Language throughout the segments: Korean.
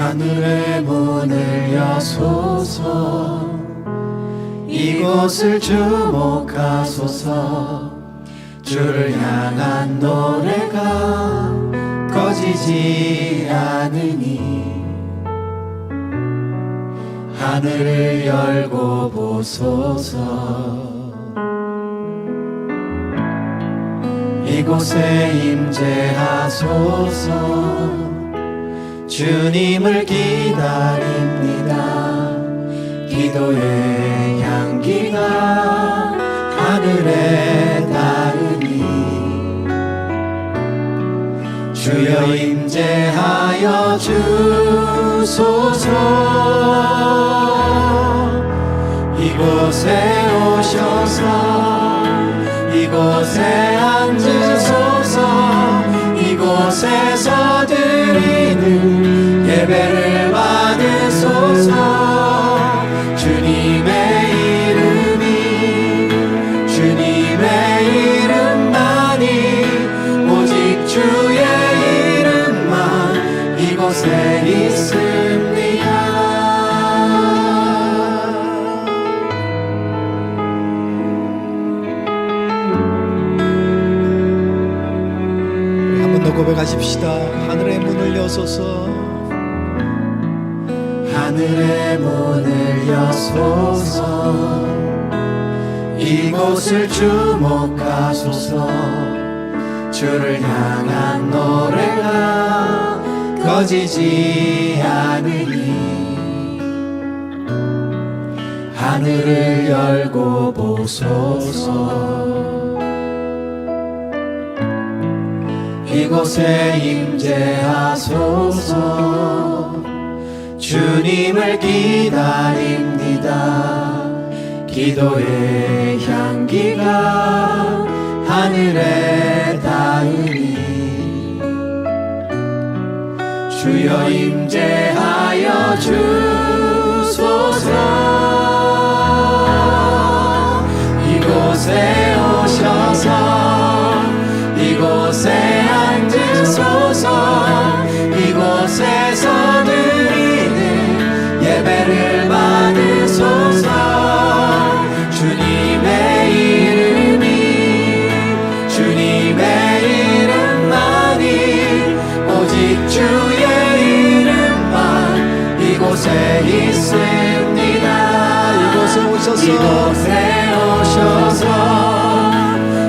하늘의 문을 여소서. 이곳을 주목하소서. 주를 향한 노래가 꺼지지 않으니 하늘을 열고 보소서. 이곳에 임재하소서. 주님을 기다립니다. 기도의 향기가 하늘에 닿으니 주여 임재하여 주소서. 이곳에 오셔서 이곳에 앉으소서. 이곳에서 드리는 예배를 받으소서. 주님의 이름이 주님의 이름만이 오직 주의 이름만 이곳에 있습니다. 한 번 더 고백하십시다. 하늘의 문을 여소서. 하늘의 문을 여소서. 이곳을 주목하소서. 주를 향한 노래가 꺼지지 않으니 하늘을 열고 보소서. 이곳에 임재하소서. 주님을 기다립니다. 기도의 향기가 하늘에 닿으니 주여 임재하여 주소서. 이곳에 오셔서 이곳에 앉으소서. 이곳에서 드리는 예배를 받으소서. 주님의 이름이 주님의 이름만이 오직 주의 이름만 이곳에 있습니다. 이곳에 오셔서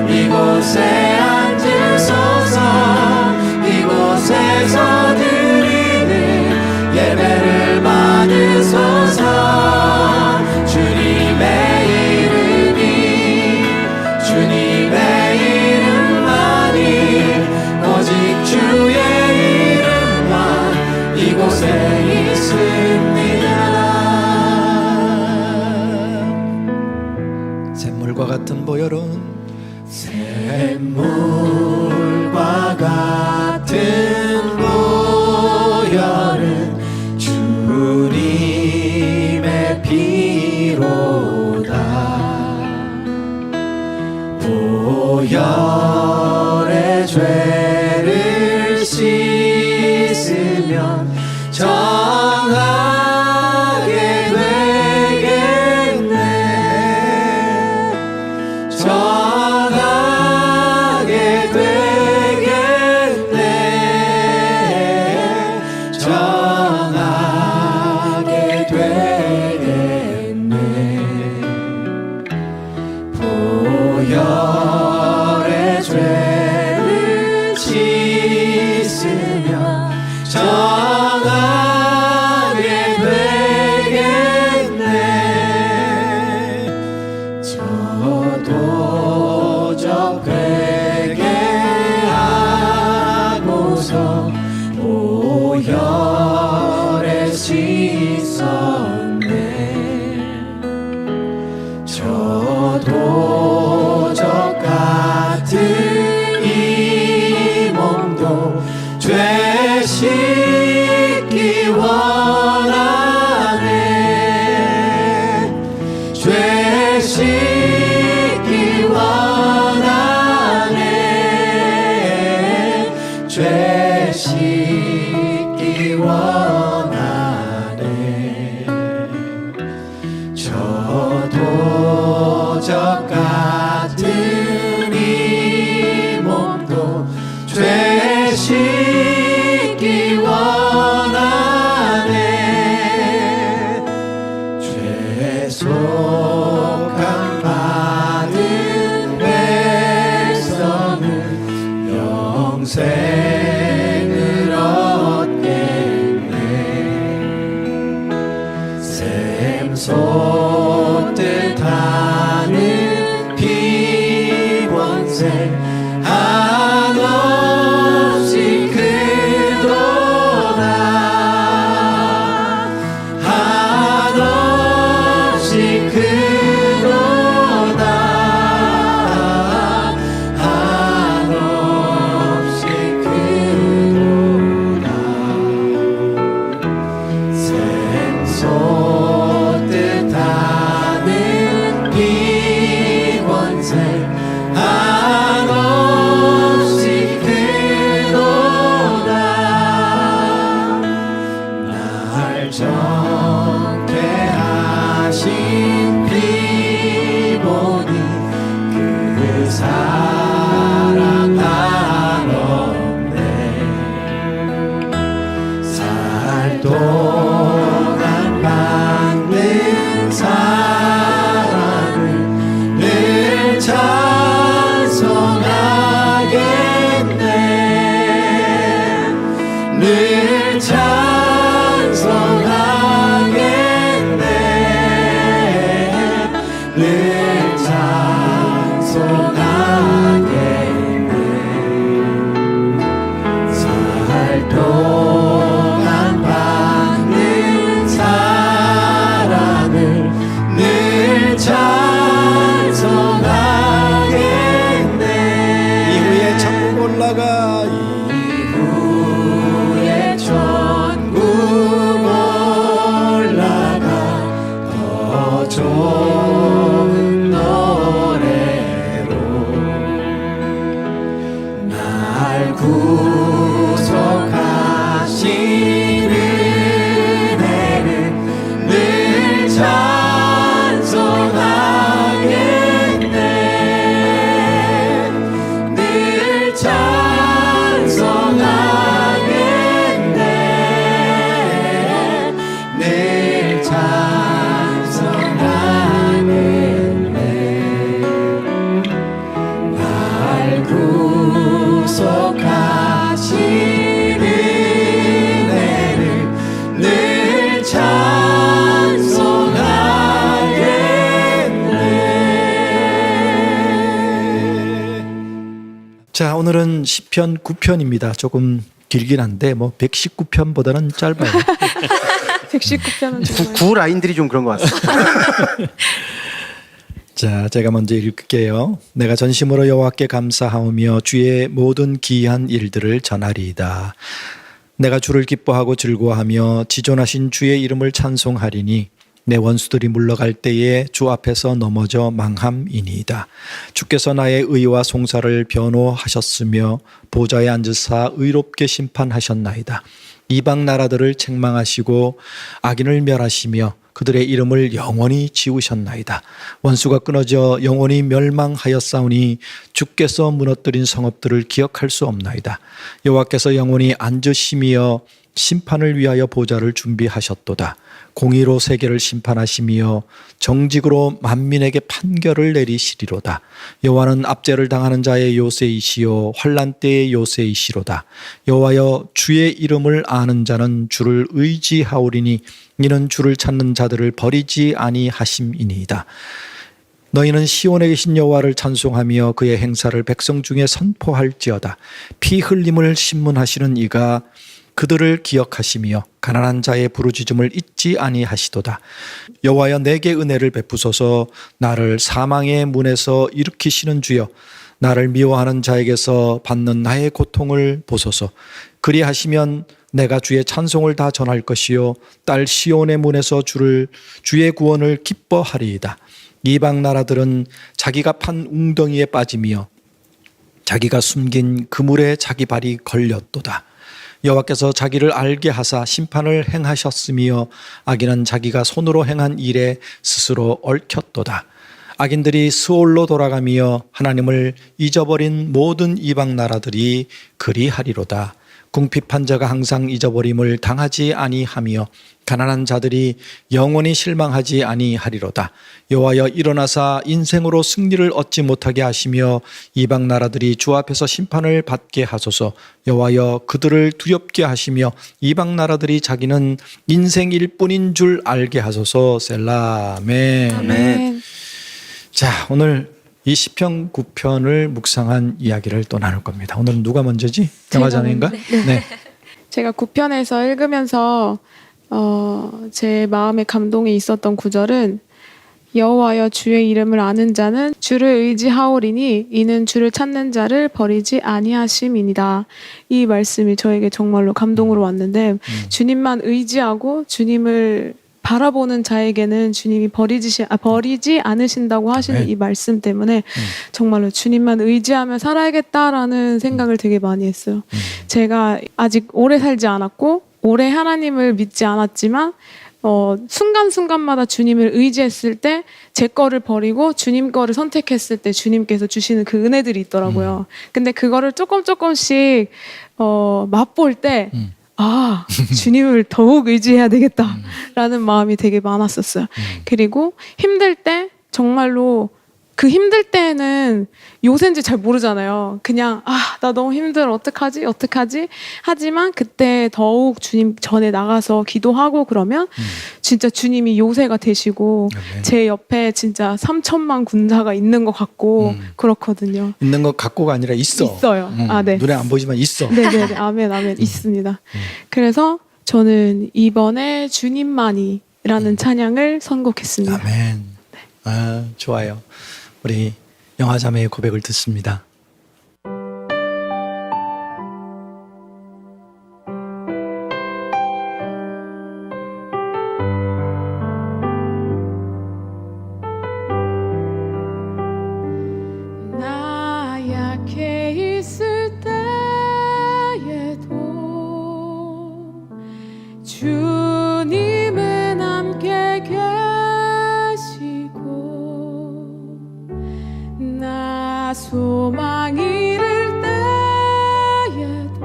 이곳에 앉으소서. 이곳에서 드리는 예배를 받으소서. 주님의 이름이 주님의 이름만이 오직 주의 이름만 이곳에 있습니다. 샘물과 같은 보혈은 샘물과 같은 보혈은 주님의 피로다. 보혈의 죄를 씻으면 정하게 되겠네. 정하게 되겠네. 정하게 되겠네. 보혈의 죄를 씻으면 정하게 되겠네. 저도적 회개하고서 보혈에 씻었네. 저도적 같은 이 몸도 죄 씻 정케하신 피 보니 그 사랑 한없네. 살 동안 받는 사랑을 늘 찬송하겠네. 늘 찬송하겠네. 늘 찬송하겠네. 살 동안 받는 사랑을 늘 찬송하겠네. 이후에 천국 올라가 이후에 천국 올라가 더 좋은 노래로 날 구속하신 은혜를 늘 찬송하겠네. 늘 찬송하겠네. 늘 찬송하겠네. 날 구속하신 은혜를 늘 찬송하겠네. 자, 오늘은 시편 9편입니다. 조금 길긴 한데 뭐 119편보다는 짧아요. 119편은 정말 구 라인들이 좀 그런 것 같습니다. 자, 제가 먼저 읽을게요. 내가 전심으로 여호와께 감사하오며 주의 모든 기이한 일들을 전하리이다. 내가 주를 기뻐하고 즐거워하며 지존하신 주의 이름을 찬송하리니 내 원수들이 물러갈 때에 주 앞에서 넘어져 망함이니이다. 주께서 나의 의와 송사를 변호하셨으며 보좌에 앉으사 의롭게 심판하셨나이다. 이방 나라들을 책망하시고 악인을 멸하시며 그들의 이름을 영원히 지우셨나이다. 원수가 끊어져 영원히 멸망하였사오니 주께서 무너뜨린 성읍들을 기억할 수 없나이다. 여호와께서 영원히 앉으시며 심판을 위하여 보좌를 준비하셨도다. 공의로 세계를 심판하시며 정직으로 만민에게 판결을 내리시리로다. 여호와는 압제를 당하는 자의 요새이시요 환난 때의 요새이시로다. 여호와여 주의 이름을 아는 자는 주를 의지하오리니 이는 주를 찾는 자들을 버리지 아니하심이니이다. 너희는 시온에 계신 여호와를 찬송하며 그의 행사를 백성 중에 선포할지어다. 피 흘림을 신문하시는 이가 그들을 기억하시며 가난한 자의 부르짖음을 잊지 아니하시도다. 여호와여 내게 은혜를 베푸소서. 나를 사망의 문에서 일으키시는 주여 나를 미워하는 자에게서 받는 나의 고통을 보소서. 그리하시면 내가 주의 찬송을 다 전할 것이요 딸 시온의 문에서 주의 구원을 기뻐하리이다. 이방 나라들은 자기가 판 웅덩이에 빠지며 자기가 숨긴 그물에 자기 발이 걸렸도다. 여호와께서 자기를 알게 하사 심판을 행하셨으며 악인은 자기가 손으로 행한 일에 스스로 얽혔도다. 악인들이 스올로 돌아가며 하나님을 잊어버린 모든 이방 나라들이 그리하리로다. 궁핍한 자가 항상 잊어버림을 당하지 아니하며 가난한 자들이 영원히 실망하지 아니하리로다. 여호와여 일어나사 인생으로 승리를 얻지 못하게 하시며 이방 나라들이 주 앞에서 심판을 받게 하소서. 여호와여 그들을 두렵게 하시며 이방 나라들이 자기는 인생일 뿐인 줄 알게 하소서. 셀라. 아멘. 아멘. 자, 오늘 이 시편 9편을 묵상한 이야기를 또 나눌 겁니다. 오늘은 누가 먼저지? 영화자매인가? 네. 제가 9편에서 읽으면서 제 마음에 감동이 있었던 구절은 여호와여 주의 이름을 아는 자는 주를 의지하오리니 이는 주를 찾는 자를 버리지 아니하심이니이다. 이 말씀이 저에게 정말로 감동으로 왔는데 주님만 의지하고 주님을 바라보는 자에게는 주님이 버리지 않으신다고 하시는 네. 이 말씀 때문에 정말로 주님만 의지하며 살아야겠다라는 생각을 되게 많이 했어요. 제가 아직 오래 살지 않았고 오래 하나님을 믿지 않았지만 순간순간마다 주님을 의지했을 때 제 거를 버리고 주님 거를 선택했을 때 주님께서 주시는 그 은혜들이 있더라고요. 근데 그거를 조금씩 맛볼 때 주님을 더욱 의지해야 되겠다라는 마음이 되게 많았었어요. 그리고 힘들 때 정말로 그 힘들 때는 요새인지 잘 모르잖아요. 그냥 나 너무 힘들어 어떡하지 하지만 그때 더욱 주님 전에 나가서 기도하고 그러면 진짜 주님이 요새가 되시고 아멘. 제 옆에 진짜 3천만 군사가 있는 것 같고 그렇거든요. 있는 것 같고가 아니라 있어요. 네. 눈에 안 보이지만 있어. 네네. 아멘. 있습니다. 그래서 저는 이번에 주님만이라는 찬양을 선곡했습니다. 아멘. 좋아요. 우리 영화자매의 고백을 듣습니다. 나 약해 있을 때에도 주님은 함께 계시고 나 소망 잃을 때에도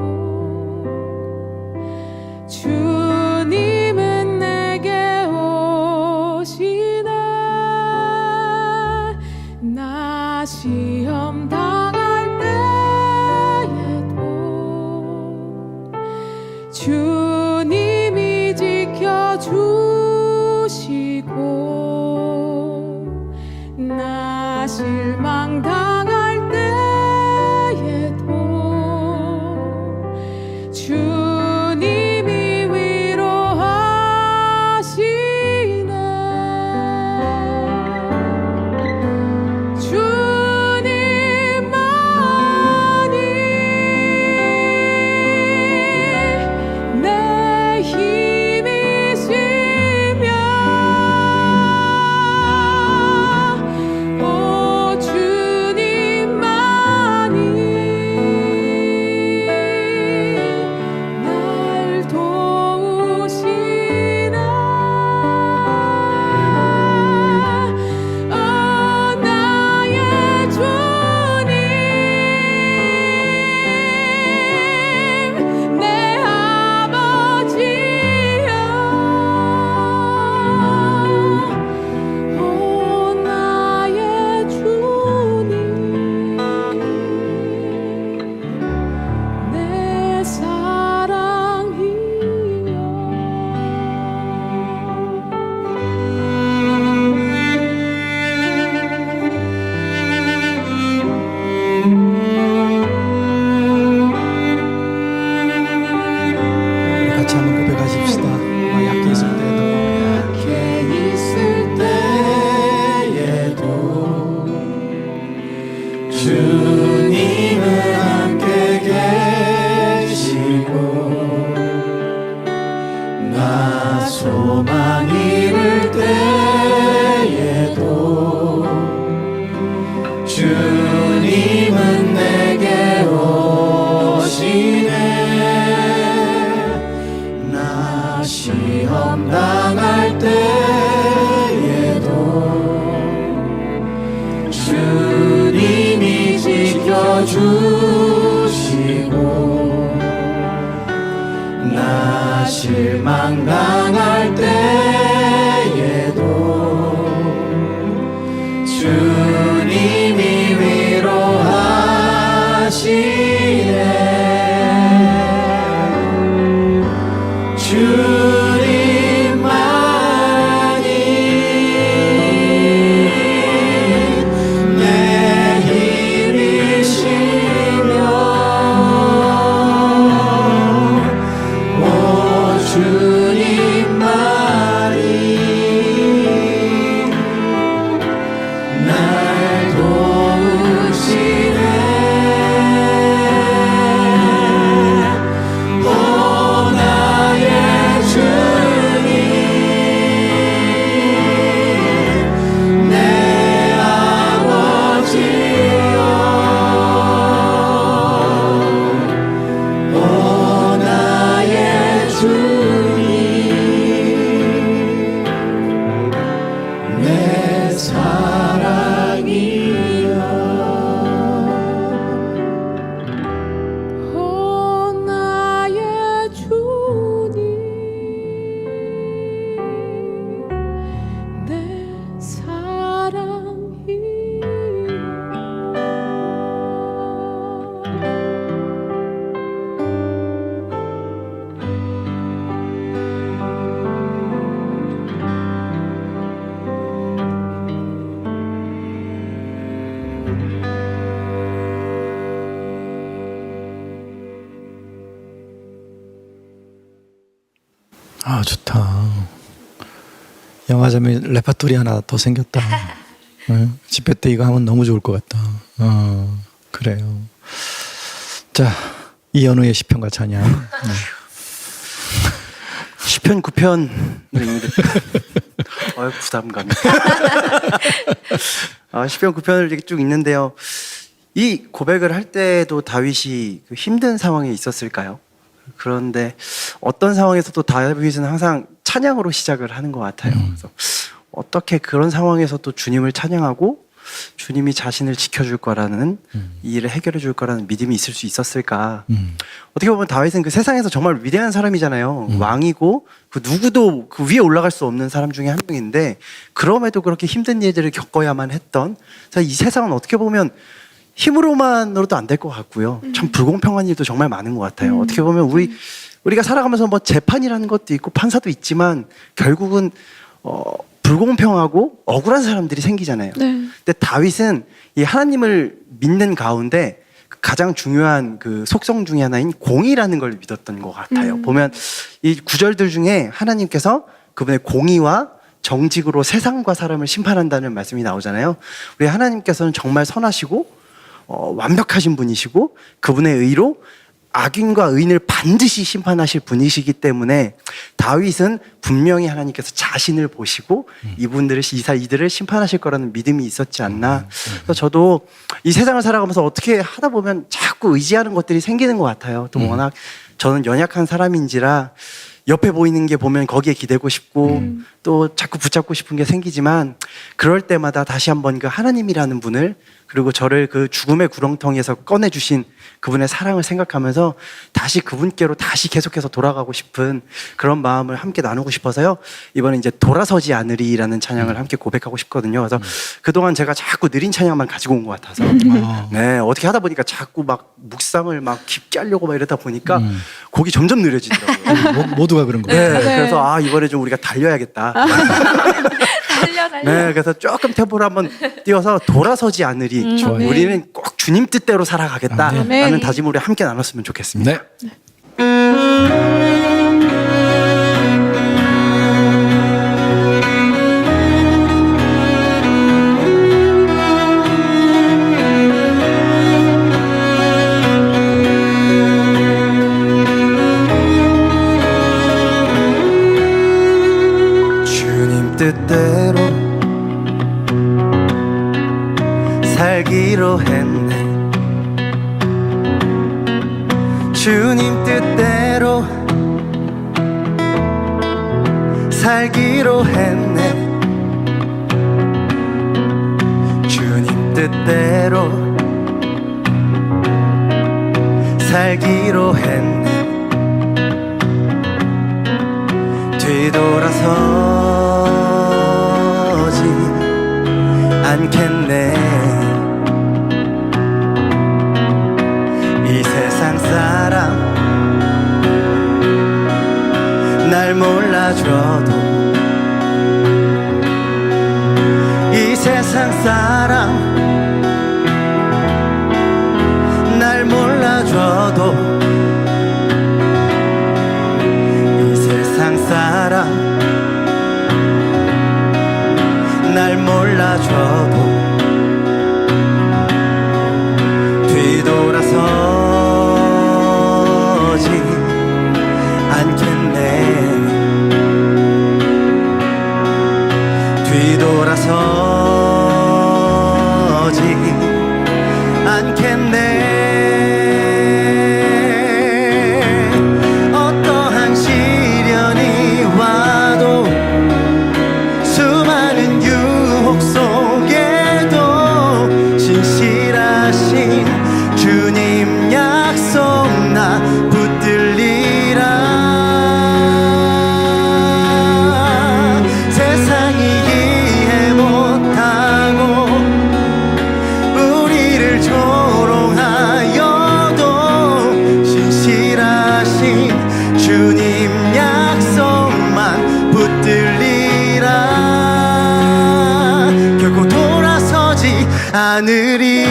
주님은 내게 오시네 나 시험 당할 때에도 주님이 지켜주시고 나 실망 당할 때에도 주님이 위로하시네 주님만이 내 힘이시며 오 주님만이 날 도우시네 나의 주님 내 아버지여 나의 주님 내 우리 같이 한번 고백하십시다. 약해 있을 때도 주님은 함께 계시고 나 소망 잃을 때에도 주님은 내게 오시네 나 시험 당할 때에도 주님이 지켜주시고 나 실망 당할 때에도 주님이 위로하시네 주님만이 내 힘이시며 오 주님만이 날 도우시네 오 나의 주 아, 좋다. 영화자면 레파토리 하나 더 생겼다. 집회 때 이거 하면 너무 좋을 것 같다. 그래요. 자, 이현우의 시편과 찬양. 네. 시편 9편을 읽는데 부담감이. 시편 9편을 이렇게 쭉 읽는데요. 이 고백을 할 때도 다윗이 그 힘든 상황에 있었을까요? 그런데 어떤 상황에서도 다윗은 항상 찬양으로 시작을 하는 것 같아요. 그래서 어떻게 그런 상황에서도 주님을 찬양하고 주님이 자신을 지켜줄 거라는 이 일을 해결해 줄 거라는 믿음이 있을 수 있었을까? 어떻게 보면 다윗은 그 세상에서 정말 위대한 사람이잖아요. 왕이고 그 누구도 그 위에 올라갈 수 없는 사람 중에 한 명인데 그럼에도 그렇게 힘든 일들을 겪어야만 했던, 이 세상은 어떻게 보면 힘으로만으로도 안 될 것 같고요. 참 불공평한 일도 정말 많은 것 같아요. 어떻게 보면 우리가 살아가면서 뭐 재판이라는 것도 있고 판사도 있지만 결국은 불공평하고 억울한 사람들이 생기잖아요. 네. 근데 다윗은 이 하나님을 믿는 가운데 가장 중요한 그 속성 중에 하나인 공의라는 걸 믿었던 것 같아요. 보면 이 구절들 중에 하나님께서 그분의 공의와 정직으로 세상과 사람을 심판한다는 말씀이 나오잖아요. 우리 하나님께서는 정말 선하시고 완벽하신 분이시고 그분의 의로 악인과 의인을 반드시 심판하실 분이시기 때문에 다윗은 분명히 하나님께서 자신을 보시고 이들을 심판하실 거라는 믿음이 있었지 않나. 그래서 저도 이 세상을 살아가면서 어떻게 하다 보면 자꾸 의지하는 것들이 생기는 것 같아요. 또 워낙 저는 연약한 사람인지라 옆에 보이는 게 보면 거기에 기대고 싶고 또 자꾸 붙잡고 싶은 게 생기지만 그럴 때마다 다시 한번 그 하나님이라는 분을, 그리고 저를 그 죽음의 구렁텅이에서 꺼내주신 그분의 사랑을 생각하면서 다시 그분께로 다시 계속해서 돌아가고 싶은 그런 마음을 함께 나누고 싶어서요. 이번에 이제 돌아서지 않으리라는 찬양을 함께 고백하고 싶거든요. 그래서 그동안 제가 자꾸 느린 찬양만 가지고 온 것 같아서 네, 어떻게 하다 보니까 자꾸 막 묵상을 막 깊게 하려고 막 이러다 보니까 곡이 점점 느려지더라고요. 모두가 그런 거예요. 네, 그래서 이번에 좀 우리가 달려야겠다. 달려. 네, 그래서 조금 템포를 한번 띄워서 돌아서지 않으리. 좋아요. 우리는 꼭 주님 뜻대로 살아가겠다라는 아멘. 다짐을 우리 함께 나눴으면 좋겠습니다. 네. 주님 뜻대로 살기로 했네. 주님 뜻대로 살기로 했네. 주님 뜻대로 살기로 했네. 뒤돌아서지 않겠네. 이 세상 사람 날 몰라줘도, 이 세상 사람 날 몰라줘도, 이 세상 사람 날 몰라줘도 뒤돌아서지 않겠네. 뒤돌아서지 않겠네. 어떠한 시련이 와도 수많은 유혹 속에도 신실하신 주님 약속 나 붙들리라. 세상이 이해 못하고 우리를 조롱하여도 신실하신 주님 약속만 붙들리라. 결코 돌아서지 않으리.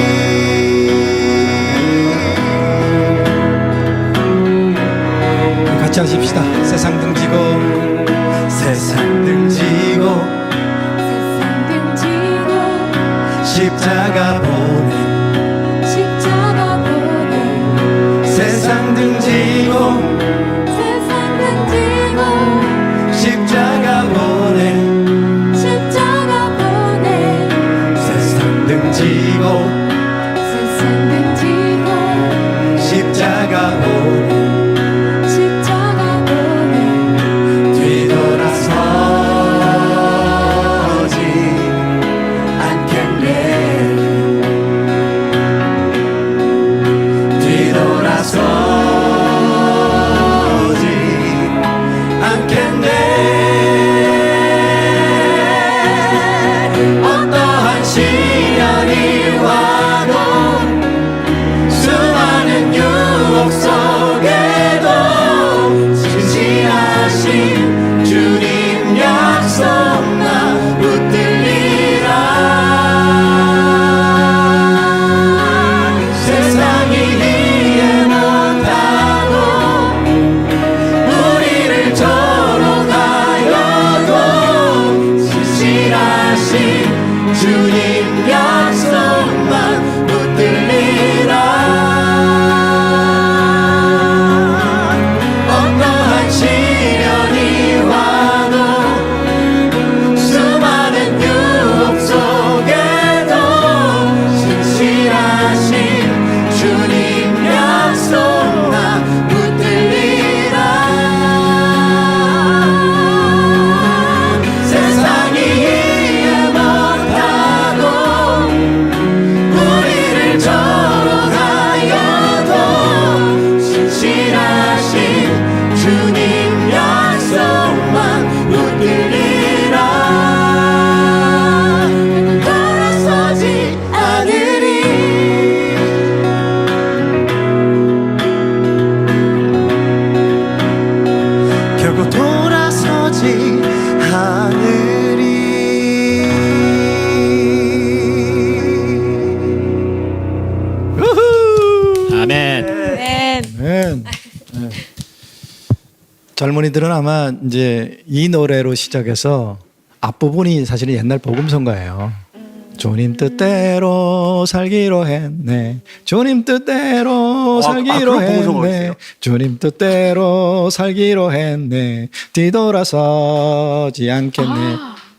같이 하십시다. 세상 등지고 세상 등지고 세상 등지고 십자가 보내 십자가 보내 세상 등지고 세상 등지고 십자가 보내 십자가 보내 세상 등지고 세상 등지고 십자가 보내 십자가 보내 뒤돌아서지 않겠네 뒤돌아서지 않겠네 어떠한 시련이 와도 수많은 유혹 속에도 진실하신 주님 약속 나 붙들리라 세상이 이해 못하고 우리를 조롱하여도 진실하신 주님 약속만 붙들리라 어떠한 시련이 와도 수많은 유혹 속에도 진실하신 주님 약속 나 붙들리라 세상이 이해 못하고 우리를 조롱하여도 진실하신 주님 약속만 붙들리라 돌아서지 않으리 결국 돌아서지 않으리 아멘. 네. 네. 네. 젊은이들은 아마 이제 이 노래로 시작해서 앞부분이 사실은 옛날 복음성가예요. 주님 뜻대로 살기로 했네. 주님 뜻대로 살기로 그런 복음성가가 했네. 있어요? 주님 뜻대로 살기로 했네. 뒤돌아서지 않겠네.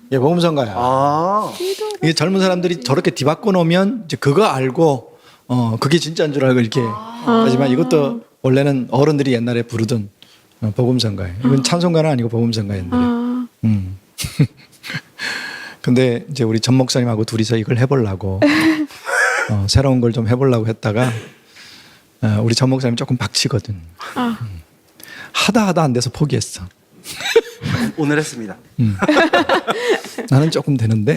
이게 복음성가야. 아, 이게 젊은 사람들이 저렇게 뒤바꿔 놓으면 이제 그거 알고 그게 진짜인 줄 알고 이렇게 하지만 이것도 원래는 어른들이 옛날에 부르던 복음성가예요. 이건 찬송가는 아니고 복음성가였는데. 근데 이제 우리 전 목사님하고 둘이서 이걸 해보려고 새로운 걸 좀 해보려고 했다가 우리 전 목사님 조금 박치거든. 하다 안 돼서 포기했어. 오늘 했습니다. 나는 조금 되는데.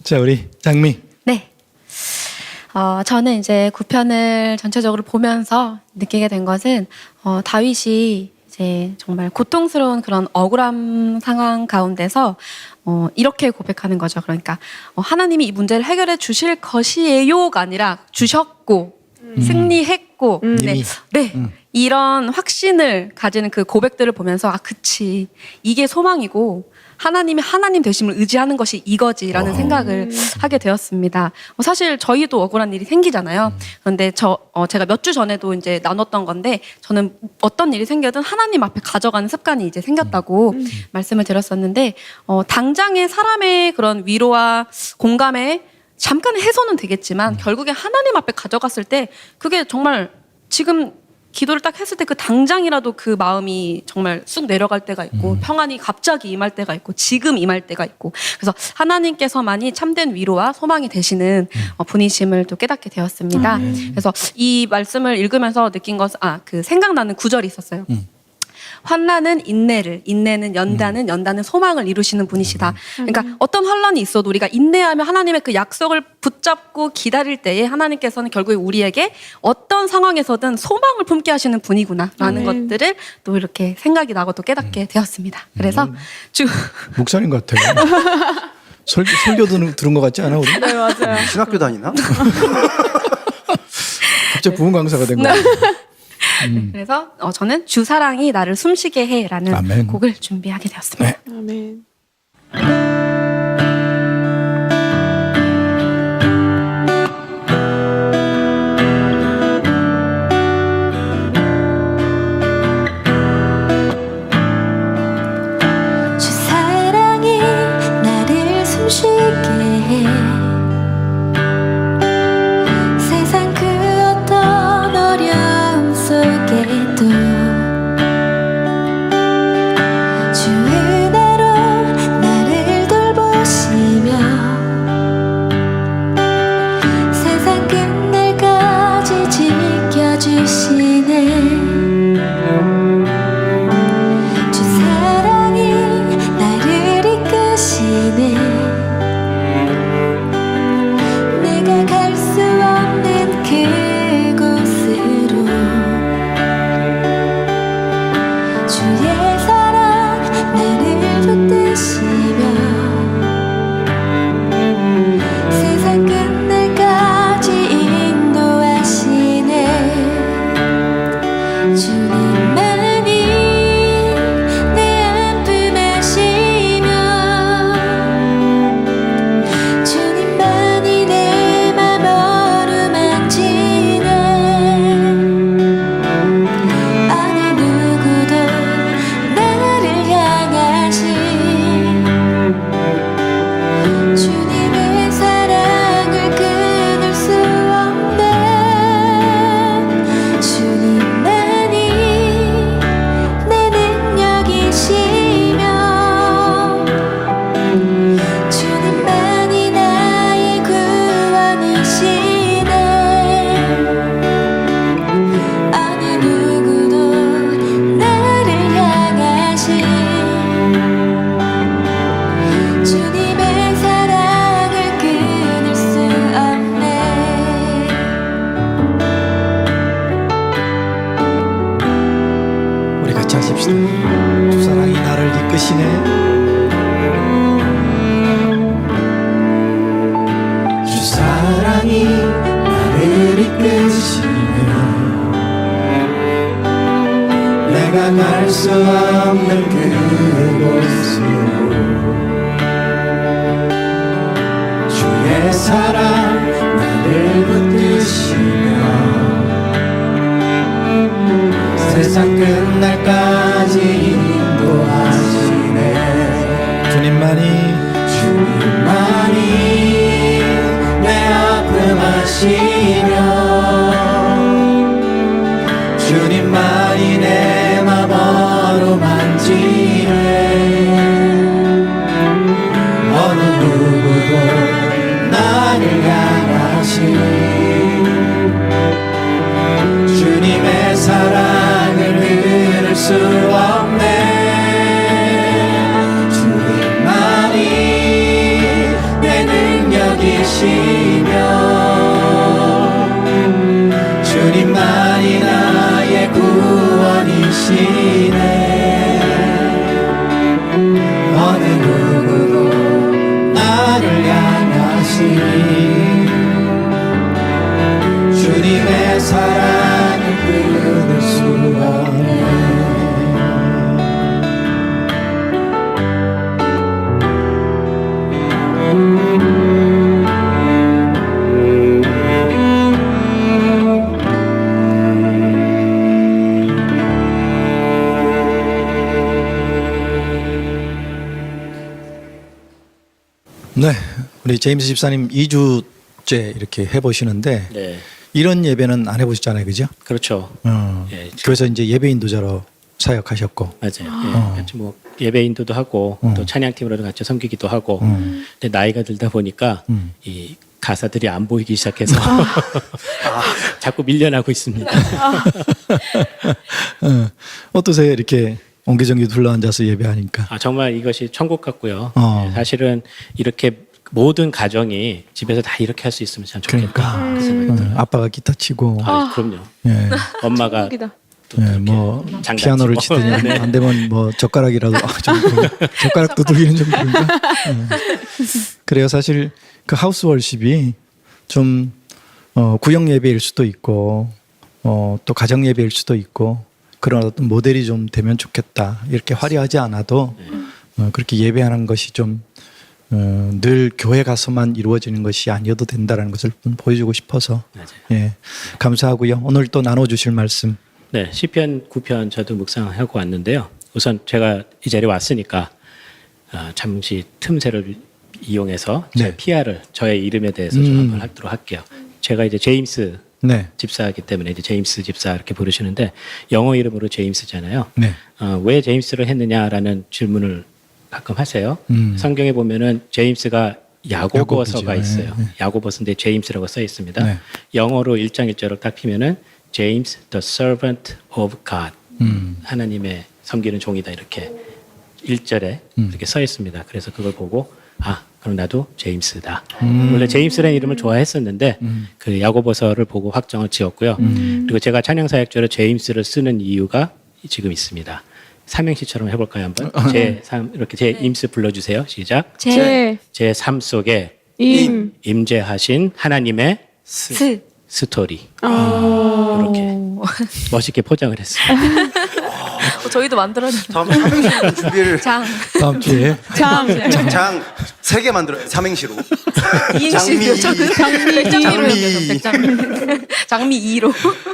자, 우리 장미. 네. 저는 이제 9편을 전체적으로 보면서 느끼게 된 것은 다윗이 이제 정말 고통스러운 그런 억울한 상황 가운데서 이렇게 고백하는 거죠. 그러니까 하나님이 이 문제를 해결해 주실 것이에요가 아니라 주셨고 승리했고 네, 네. 이런 확신을 가지는 그 고백들을 보면서 그치 이게 소망이고 하나님이 하나님 되심을 의지하는 것이 이거지라는 생각을 하게 되었습니다. 사실 저희도 억울한 일이 생기잖아요. 그런데 제가 몇 주 전에도 이제 나눴던 건데 저는 어떤 일이 생겨든 하나님 앞에 가져가는 습관이 이제 생겼다고 말씀을 드렸었는데 당장의 사람의 그런 위로와 공감에 잠깐의 해소는 되겠지만 결국에 하나님 앞에 가져갔을 때 그게 정말 지금 기도를 딱 했을 때 그 당장이라도 그 마음이 정말 쑥 내려갈 때가 있고 평안이 갑자기 임할 때가 있고 지금 임할 때가 있고 그래서 하나님께서만이 참된 위로와 소망이 되시는 분이심을 또 깨닫게 되었습니다. 그래서 이 말씀을 읽으면서 느낀 것은 그 생각나는 구절이 있었어요. 환난은 인내를, 인내는 연단은, 연단은 소망을 이루시는 분이시다. 그러니까 어떤 환난이 있어도 우리가 인내하며 하나님의 그 약속을 붙잡고 기다릴 때에 하나님께서는 결국에 우리에게 어떤 상황에서든 소망을 품게 하시는 분이구나라는 것들을 또 이렇게 생각이 나고 또 깨닫게 되었습니다. 그래서 목사님 같아요. 설교 들은 것 같지 않아 우리? 네, 맞아요. 신학교 다니나? 갑자기 부흥 강사가 된 거야. 그래서 저는 주 사랑이 나를 숨쉬게 해라는 아멘. 곡을 준비하게 되었습니다. 아멘. 주 사랑이 나를 숨쉬게 해 세상 그 어떤 어려움 속에도 주 은혜로 나를 돌보시며 세상 끝날까지 지켜주시네 주 사랑이 나를 이끄시네 내가 갈 수 없는 그곳으로 주의 사랑 나를 붙드시며 세상 끝날까지 인도하시네 주님만이 내 아픔 아시며 주님만이 내 맘 어루만지네 어느 누구도 나를 향하신 주님의 사랑을 끊을 수 없네 주님만이 내 능력이시며 주님만이 나의 구원이시네 어느 누구도 나를 향하신 주님의 사랑을 끊을 수 없네 우리 같이 하십시다. 주 사랑이 나를 이끄시네. 주 사랑이 나를 이끄시네 내가 갈 수 없는 그곳으로 주의 사랑 나를 붙드시며 세상 끝날까지 인도하시네 주님만이 주님만이 내 아픔 아시며 주님만이 내 맘 어루만지네 어느 누구도 나를 향하신 주님의 사랑을 끊을 수 없네 주님만이 내 능력이시며 주님만이 나의 구원이시네 어느 누구도 나를 향하신 주님의 사랑을 끊을 수 없네 네, 우리 제임스 집사님 2주째 이렇게 해보시는데 네, 이런 예배는 안 해보셨잖아요, 그죠? 그렇죠. 예, 그래서 이제 예배 인도자로 사역하셨고, 맞아요. 예, 같이 뭐 예배 인도도 하고 또 찬양팀으로도 같이 섬기기도 하고. 근데 나이가 들다 보니까 이 가사들이 안 보이기 시작해서 자꾸 밀려나고 있습니다. 어떠세요? 이렇게 옹기종기 둘러앉아서 예배하니까. 아, 정말 이것이 천국 같고요. 어. 예, 사실은 이렇게 모든 가정이 집에서 다 이렇게 할 수 있으면 참 좋겠다. 그러니까. 그 생각이 들어요. 아빠가 기타 치고, 그럼요. 예, 엄마가 천국이다. 또 예, 이렇게 뭐 장난치고. 피아노를 치더니 네. 안 되면 뭐 젓가락이라도 좀 젓가락 두들기는 좀 그런가? 그래요. 사실 그 하우스 월십이 좀 구역 예배일 수도 있고 또 가정 예배일 수도 있고 그런 어떤 모델이 좀 되면 좋겠다. 이렇게 화려하지 않아도 그렇게 예배하는 것이 좀 늘 교회 가서만 이루어지는 것이 아니어도 된다는 것을 좀 보여주고 싶어서 맞아요. 예, 감사하고요. 오늘 또 나눠주실 말씀. 네, 시편 9편 저도 묵상하고 왔는데요. 우선 제가 이 자리에 왔으니까 잠시 틈새를 이용해서 제 네. PR을 저의 이름에 대해서 좀 한번 하도록 할게요. 제가 이제 제임스 네, 집사이기 때문에 이제 제임스 집사 이렇게 부르시는데 영어 이름으로 제임스잖아요. 네, 왜 제임스를 했느냐라는 질문을 가끔 하세요. 성경에 보면은 제임스가 야고보서가 야고보죠. 있어요. 네, 네. 야고보서인데 제임스라고 써 있습니다. 네. 영어로 1장 1절을 딱 피면은 James the servant of God. 하나님의 섬기는 종이다 이렇게 1절에 이렇게 써 있습니다. 그래서 그걸 보고 그럼 나도 제임스다. 원래 제임스라는 이름을 좋아했었는데 그 야고보서를 보고 확정을 지었고요. 그리고 제가 찬양사역자로 제임스를 쓰는 이유가 지금 있습니다. 삼행시처럼 해볼까요 한번? 이렇게 제임스 불러주세요. 시작. 제 삶 속에 임재하신 하나님의 스토리. 이렇게 멋있게 포장을 했어요. 저희도 만들어주는 다음에 삼행시로 준비를 장 다음 주에 장 3개 만들어요. 삼행시로. 이행시요. 저는 백장미로 장미. 연결해서 백장미. 장미 2로.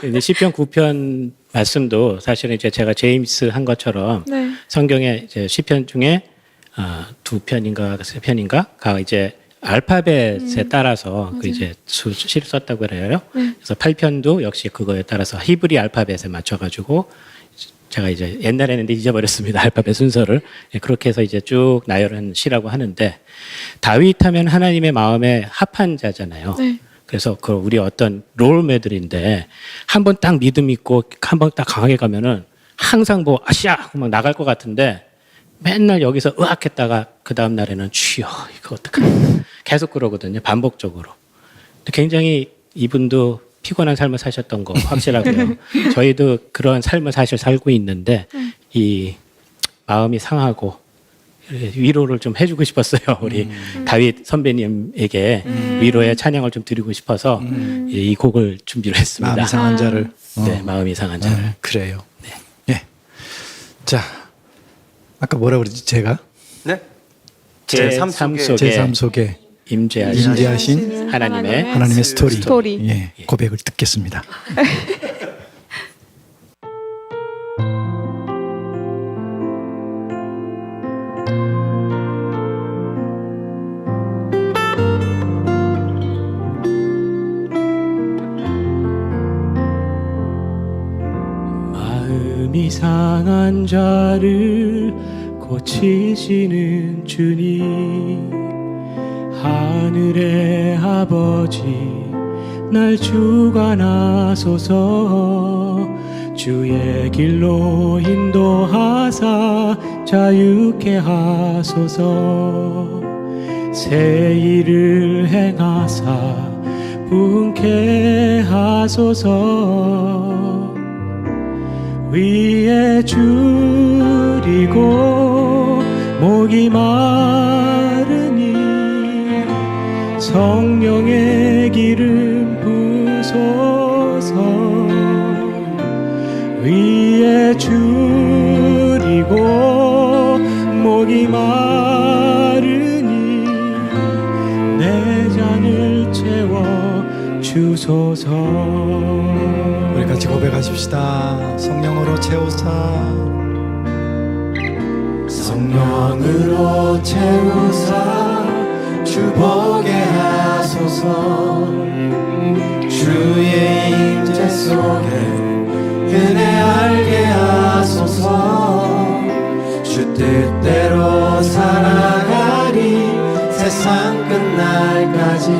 이제 시편 9편 말씀도 사실은 이제 제가 제임스 한 것처럼 네. 성경에 이제 시편 중에 2편인가 3편인가가 이제 알파벳에 따라서 그 이제 수시를 썼다고 그래요. 그래서 8편도 역시 그거에 따라서 히브리 알파벳에 맞춰가지고 제가 이제 옛날에는 잊어버렸습니다. 알파벳 순서를. 그렇게 해서 이제 쭉 나열한 시라고 하는데 다윗 하면 하나님의 마음에 합한 자잖아요. 네. 그래서 그 우리 어떤 롤모델인데 한 번 딱 믿음 있고 한 번 딱 강하게 가면은 항상 뭐 아시아 막 나갈 것 같은데 맨날 여기서 으악했다가 그 다음 날에는 주여 이거 어떡하냐 계속 그러거든요. 반복적으로. 굉장히 이분도 피곤한 삶을 사셨던 거 확실하고요. 저희도 그런 삶을 사실 살고 있는데 이 마음이 상하고 위로를 좀 해주고 싶었어요. 우리 다윗 선배님에게 위로의 찬양을 좀 드리고 싶어서 이 곡을 준비를 했습니다. 마음이 상한 자를. 네, 마음이 상한 자를. 그래요. 예. 자, 아까 뭐라 그러지? 제가 네. 제 삶 속에 제 삶 속에 임재하신 하나님의 스토리. 예, 고백을 듣겠습니다. 마음이 상한 자를 고치시는 주님 하늘의 아버지 날 주관하소서 주의 길로 인도하사 자유케 하소서 새 일을 행하사 분케 하소서 위에 줄이고 목이 마르니 성령의 기름 부소서 위에 줄이고 목이 마르니 내 잔을 채워 주소서. 우리 같이 고백하십시다. 성령으로 채우사 성령으로 채우사 주보게 하소서 주의 임재 속에 은혜 알게 하소서 주 뜻대로 살아가리 세상 끝날까지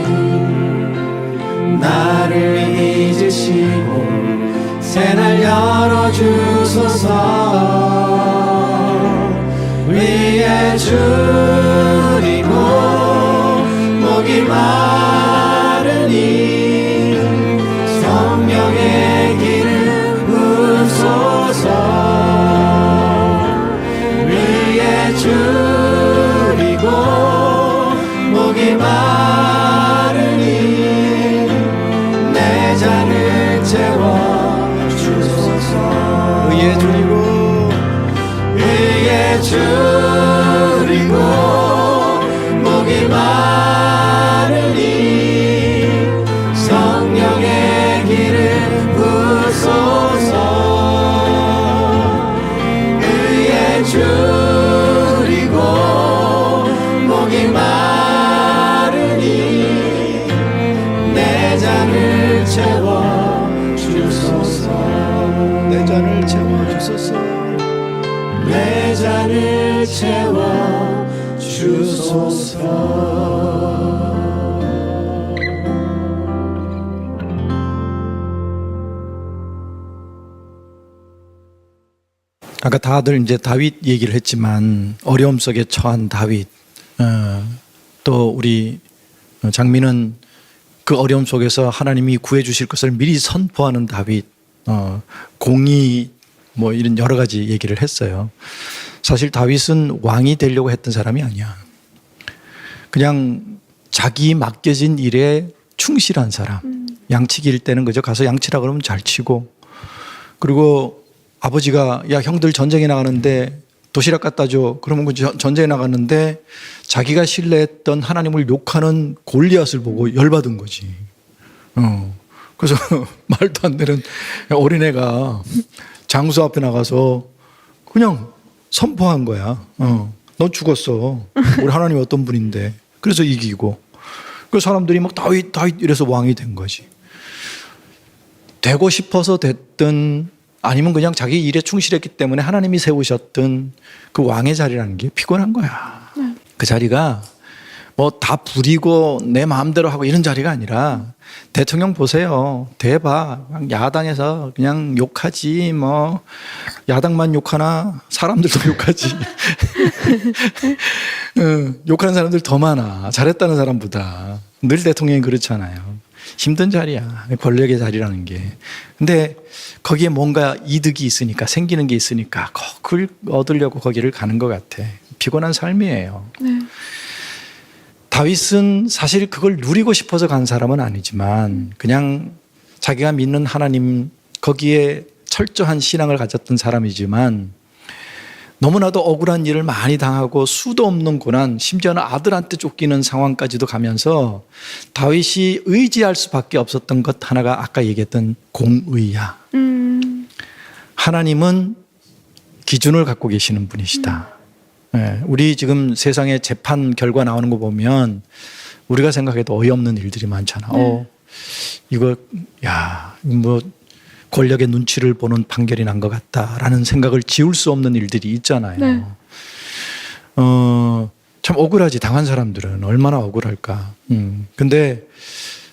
나를 잊으시고 새날 열어주소서 위에 줄이고 목이 마르니 성령의 기름 부소서 위에 줄이고 목이 마르니 내 잔을 채워 줄이고 목이 마르니 성령의 기름 부소서. 의에 줄이고 목이 마르니 내 잔을 채워 주소서. 내 잔을 채워 주소서. 내 잔을 채워 주소서. 아까 다들 이제 다윗 얘기를 했지만 어려움 속에 처한 다윗, 또 우리 장민은 그 어려움 속에서 하나님이 구해 주실 것을 미리 선포하는 다윗, 공의 뭐 이런 여러 가지 얘기를 했어요. 사실 다윗은 왕이 되려고 했던 사람이 아니야. 그냥 자기 맡겨진 일에 충실한 사람. 양치기일 때는 그저 가서 양치라 그러면 잘 치고, 그리고 아버지가 야 형들 전쟁에 나가는데 도시락 갖다 줘. 그러면 그 전쟁에 나갔는데 자기가 신뢰했던 하나님을 욕하는 골리앗을 보고 열받은 거지. 그래서 말도 안 되는 어린애가 장수 앞에 나가서 그냥 선포한 거야. 너 죽었어. 우리 하나님이 어떤 분인데. 그래서 이기고. 그 사람들이 막 다윗 이래서 왕이 된 거지. 되고 싶어서 됐든 아니면 그냥 자기 일에 충실했기 때문에 하나님이 세우셨던 그 왕의 자리라는 게 피곤한 거야. 그 자리가 뭐 다 부리고 내 마음대로 하고 이런 자리가 아니라, 대통령 보세요. 대봐. 야당에서 그냥 욕하지 뭐. 야당만 욕하나 사람들도 욕하지. 욕하는 사람들 더 많아. 잘했다는 사람보다. 늘 대통령이 그렇잖아요. 힘든 자리야. 권력의 자리라는 게. 근데 거기에 뭔가 이득이 있으니까, 생기는 게 있으니까 그걸 얻으려고 거기를 가는 것 같아. 피곤한 삶이에요. 네. 다윗은 사실 그걸 누리고 싶어서 간 사람은 아니지만 그냥 자기가 믿는 하나님 거기에 철저한 신앙을 가졌던 사람이지만, 너무나도 억울한 일을 많이 당하고 수도 없는 고난, 심지어는 아들한테 쫓기는 상황까지도 가면서 다윗이 의지할 수밖에 없었던 것 하나가 아까 얘기했던 공의야. 하나님은 기준을 갖고 계시는 분이시다. 네, 우리 지금 세상에 재판 결과 나오는 거 보면 우리가 생각해도 어이없는 일들이 많잖아. 이거 뭐 권력의 눈치를 보는 판결이 난 것 같다라는 생각을 지울 수 없는 일들이 있잖아요. 네. 참 억울하지. 당한 사람들은 얼마나 억울할까. 근데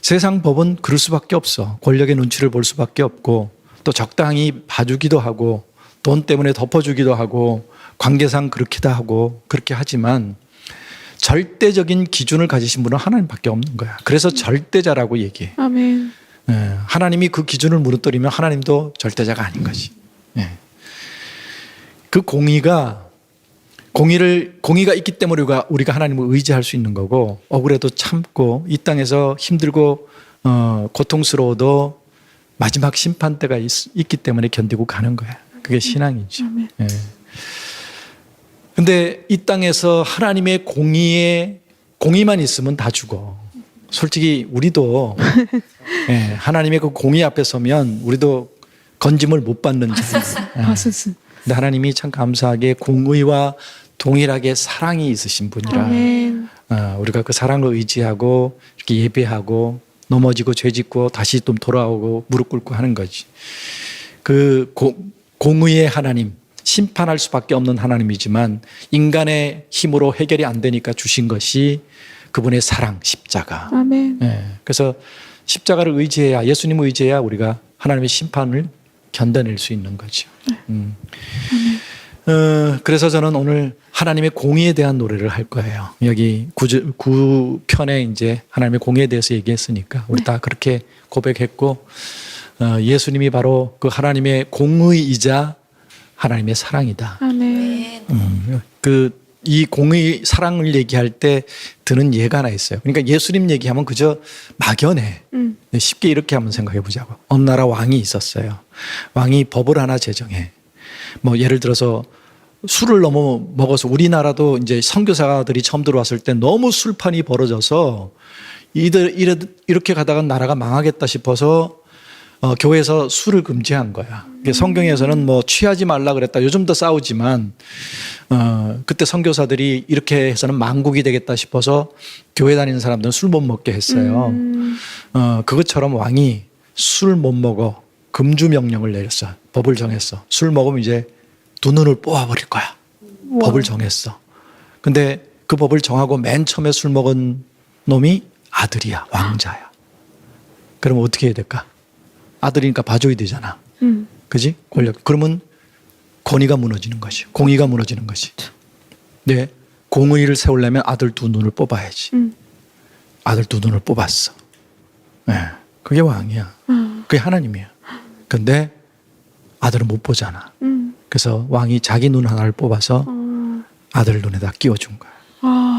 세상 법은 그럴 수밖에 없어. 권력의 눈치를 볼 수밖에 없고, 또 적당히 봐주기도 하고, 돈 때문에 덮어주기도 하고, 관계상 그렇기도 하고, 그렇게 하지만 절대적인 기준을 가지신 분은 하나님밖에 없는 거야. 그래서 절대자라고 얘기해. 아멘. 하나님이 그 기준을 무너뜨리면 하나님도 절대자가 아닌 거지. 그 공의가 있기 때문에 우리가 하나님을 의지할 수 있는 거고, 억울해도 참고 이 땅에서 힘들고 고통스러워도 마지막 심판 때가 있기 때문에 견디고 가는 거야. 그게 신앙이지. 아멘. 근데 이 땅에서 하나님의 공의만 있으면 다 죽어. 솔직히 우리도 하나님의 그 공의 앞에 서면 우리도 건짐을 못 받는 자예요. 바스스. 근데 하나님이 참 감사하게 공의와 동일하게 사랑이 있으신 분이라 아멘. 우리가 그 사랑을 의지하고 이렇게 예배하고 넘어지고 죄짓고 다시 또 돌아오고 무릎 꿇고 하는 거지. 그 공의의 하나님, 심판할 수밖에 없는 하나님이지만 인간의 힘으로 해결이 안 되니까 주신 것이 그분의 사랑, 십자가. 아멘. 그래서 십자가를 의지해야, 예수님을 의지해야 우리가 하나님의 심판을 견뎌낼 수 있는 거죠. 그래서 저는 오늘 하나님의 공의에 대한 노래를 할 거예요. 여기 9편에 이제 하나님의 공의에 대해서 얘기했으니까 우리 다 그렇게 고백했고, 예수님이 바로 그 하나님의 공의이자 하나님의 사랑이다. 아멘. 이 공의 사랑을 얘기할 때 드는 예가 하나 있어요. 그러니까 예수님 얘기하면 그저 막연해. 쉽게 이렇게 한번 생각해 보자고. 어느 나라 왕이 있었어요. 왕이 법을 하나 제정해. 뭐 예를 들어서 술을 너무 먹어서 우리나라도 이제 선교사들이 처음 들어왔을 때 너무 술판이 벌어져서 이렇게 가다가 나라가 망하겠다 싶어서 교회에서 술을 금지한 거야. 성경에서는 뭐 취하지 말라 그랬다. 요즘도 싸우지만 그때 선교사들이 이렇게 해서는 망국이 되겠다 싶어서 교회 다니는 사람들은 술 못 먹게 했어요. 그것처럼 왕이 술 못 먹어 금주 명령을 내렸어. 법을 정했어. 술 먹으면 이제 두 눈을 뽑아버릴 거야. 법을 정했어. 근데 그 법을 정하고 맨 처음에 술 먹은 놈이 아들이야. 왕자야. 그러면 어떻게 해야 될까? 아들이니까 봐줘야 되잖아. 그지? 권력. 그러면 권위가 무너지는 것이. 공의가 무너지는 것이. 네. 공의를 세우려면 아들 두 눈을 뽑아야지. 아들 두 눈을 뽑았어. 네. 그게 왕이야. 그게 하나님이야. 근데 아들은 못 보잖아. 그래서 왕이 자기 눈 하나를 뽑아서 아들 눈에다 끼워준 거야.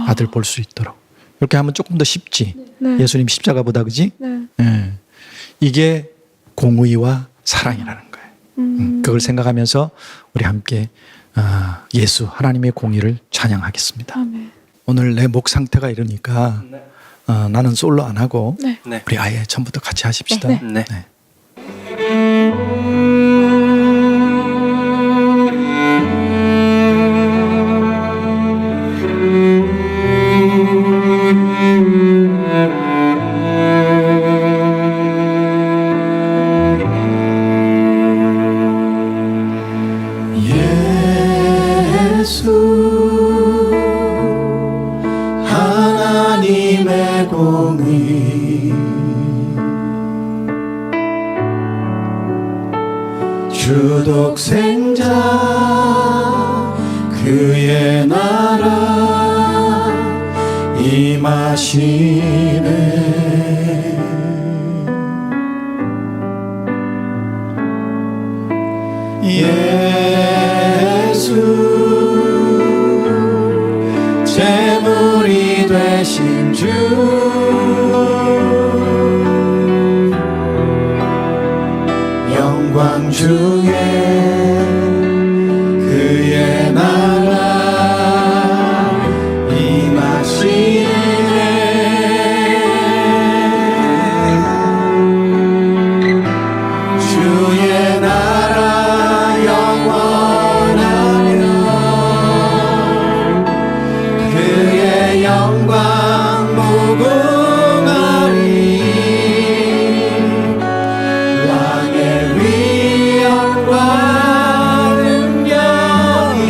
아들 볼 수 있도록. 이렇게 하면 조금 더 쉽지. 네. 예수님 십자가보다 그지? 네. 예. 이게 공의와 사랑이라는 거예요. 그걸 생각하면서 우리 함께 예수 하나님의 공의를 찬양하겠습니다. 아멘. 오늘 내 목 상태가 이러니까 나는 솔로 안 하고 네. 네. 우리 아예 처음부터 같이 하십시다. 네. 네. 예수 하나님의 공의 주독생자 그의 나라 임하시네 예수 제물이 되신 주 영광 중에 그의 나라 임하시네 주의 나라 영원하며 그의 영광 무궁하리 왕의 위엄과 능력이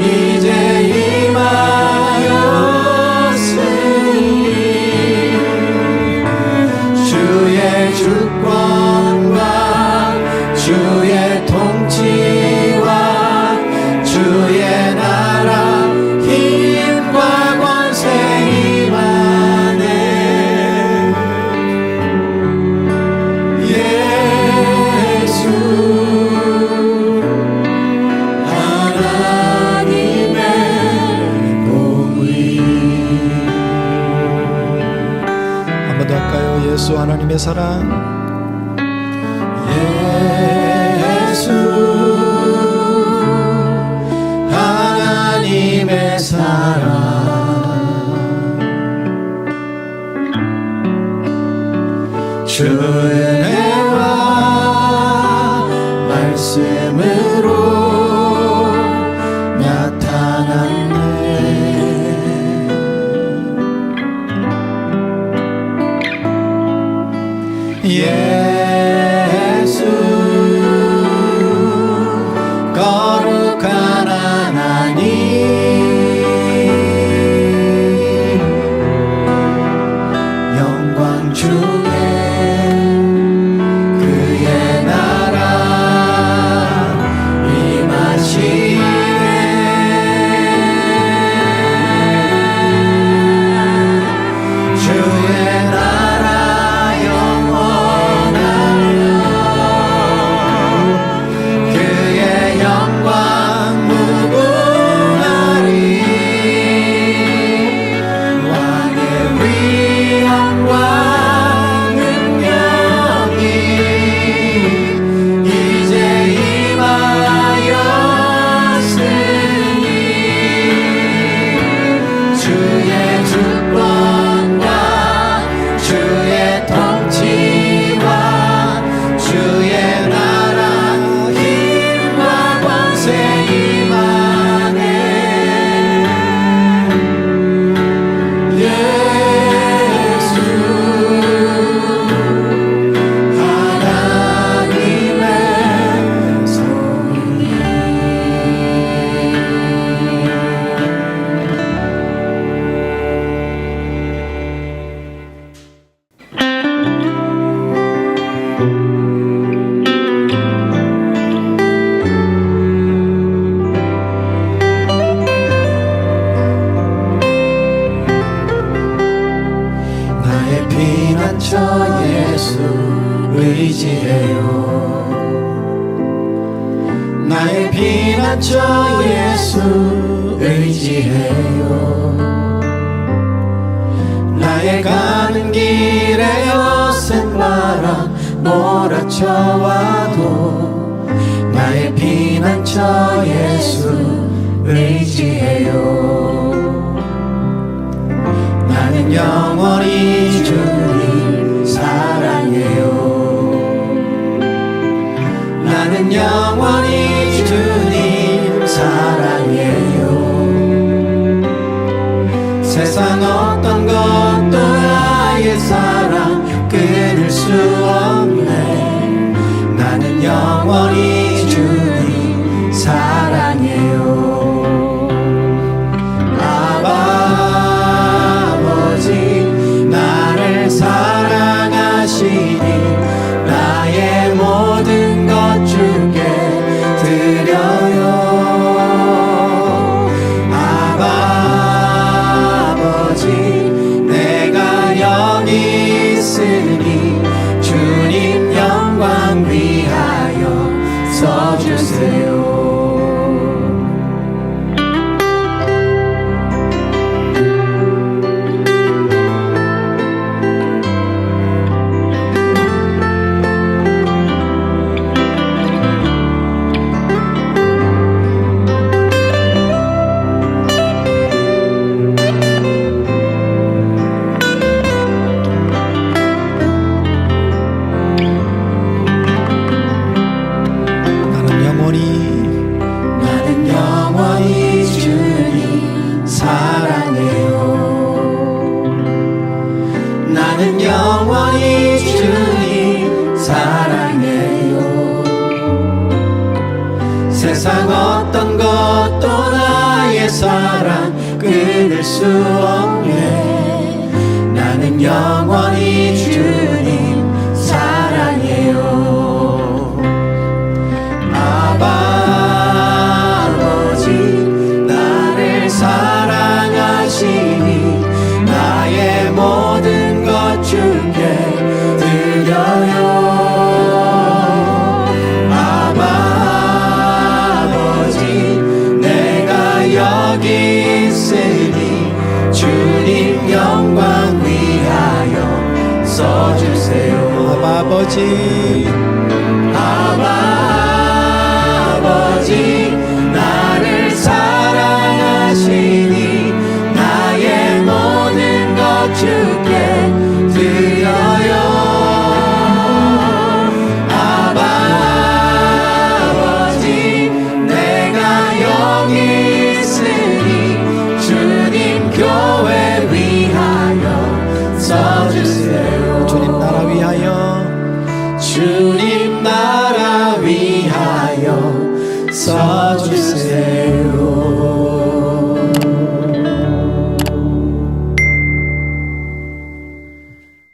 이제 임하였으니 주의 주권과 주의 통치와 주의 나라 힘과 권세 임하네 예수 하나님의 공의 한 번 더 할까요? 예수 하나님의 사랑. 예수 하나님의 사랑 주 은혜와 말씀으로 나타났네 예수 거룩한 하나님 영광 중에 그의 나라 임하시네 주의 나라 영원하며 그의 영광 나의 피난처 예수 의지해요. 나의 가는 길에 거센 바람 몰아쳐와도 나의 피난처 예수 의지해요. 나는 영원히 주님 사랑해요. 나는 영원히 주님 사랑해요. 세상 어떤 것도 나의 사랑 끊을 수 없네. 나는 영원히 주님 사랑해요. 아버지 나를 사랑하시니 나의 모든 것 주께 드려요. 아버지 내가 여기 있으니 주님 영광 위하여 써주세요. 나는 영원히 주님 사랑해요. 나는 영원히 주님 사랑해요. 세상 어떤 것도 나의 사랑 끊을 수 없네. 나는 영원히 주님 사랑해요. 아버지 나를 사랑하시니 나의 모든 것 주께 드려요. 아버지 내가 여기 있으니 주님 영광 위하여 써주세요. 아버지 나를 사랑하시니 나의 모든 것 주께 드려요. 아버지 내가 여기 있으니 주님 교회 위하여 써주세요. 주님 나라 위하여 주님 나라 위하여 써주세요.